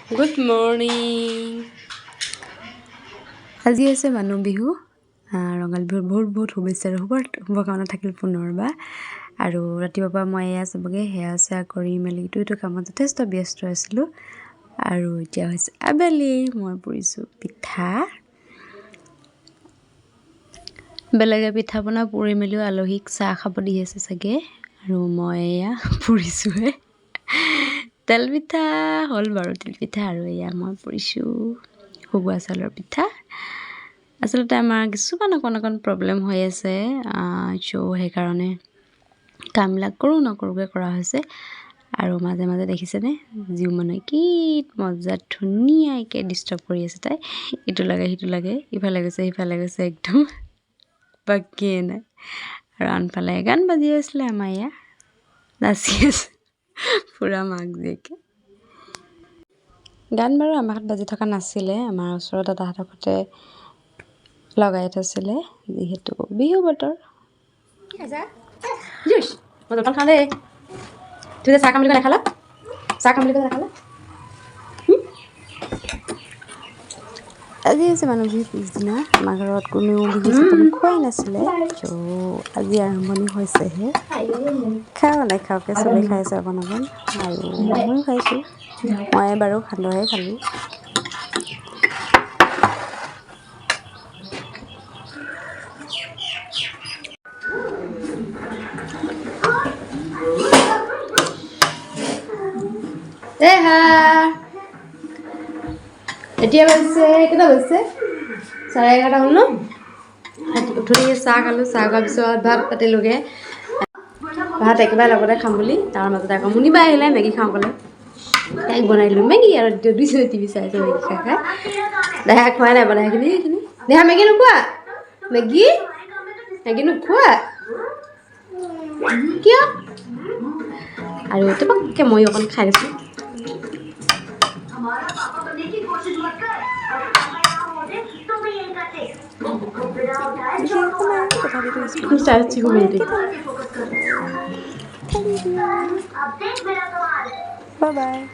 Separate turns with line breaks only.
Good morning.
আজি আছে মানুহ বিহু ৰঙাল বিহুৰ বহুত শুভেচ্ছা শুভকামনা থাকিল পুনৰবাৰ আৰু ৰাতিপুৱা মই এয়া চবকে হেয়া চেয়া কৰি মেলি ইটো কামত যথেষ্ট ব্যস্ত আছিলোঁ আৰু এতিয়া হৈছে আবেলি মই পৰিছোঁ পিঠা বেলেগে পিঠা পনা পুৰি মেলিও আলহীক চাহ খাব দি আছে চাগে আৰু মই এয়া পুৰিছোঁহে তেল পিঠা হ'ল বাৰু তিল পিঠা আৰু এয়া মই পুৰিছোঁ শুকুৱা চাউলৰ পিঠা আচলতে আমাৰ কিছুমান অকণ প্ৰব্লেম হৈ আছে সেইকাৰণে কামবিলাক কৰোঁ নকৰোঁকৈ কৰা হৈছে আৰু মাজে মাজে দেখিছেনে জিও মানে কি মজা ধুনীয়াকৈ ডিষ্টাৰ্ব কৰি আছে তাই ইটো লাগে সিটো লাগে ইফালে গৈছে সিফালে গৈছে একদম বাকিয়ে নাই আৰু আনফালে গান বাজি আছিলে আমাৰ ইয়াৰ নাচি আছে পূৰা মাক জীয়েকে গান বাৰু আমাৰ ঘৰত বাজি থকা নাছিলে আমাৰ ওচৰত দাদাহঁতৰ ঘৰতে লগাই থৈছিলে যিহেতু বিহু বতৰ মই জলপান খাওঁ দেই তুই যে চাহ খাম বুলি কৈ নাখালা আজি আছে মানুহ বিহু পিছদিনা আমাৰ ঘৰত কোনেও বিহু চিষ্টেম খোৱাই নাছিলে আজি আৰম্ভণি হৈছেহে খাওঁ নাখাওঁকৈ চবেই খাইছে অকণ আৰু ময়ো খাইছোঁ মই বাৰু সান্দহে খালোঁ এতিয়া বাজিছে কেইটা বাজিছে 11:30 হ'ল ন উঠনি চাহ খালোঁ চাহ খোৱাৰ পিছত ভাত পাতিলোঁগৈ ভাত একেবাৰে লগতে খাম বুলি তাৰ মাজতে আকৌ মুনিবা আহিলে মেগী খাওঁ ক'লে তাইক বনাই দিলোঁ মেগী আৰু দুইজনী টিভি চাই আছে মেগী খাই দেহা খোৱাই নাই বনাই এইখিনি দেহা মেগী নোখোৱা মেগী নোখোৱা কিয় আৰু তোমাকে মই অকণ খাই আছোঁ Bye bye.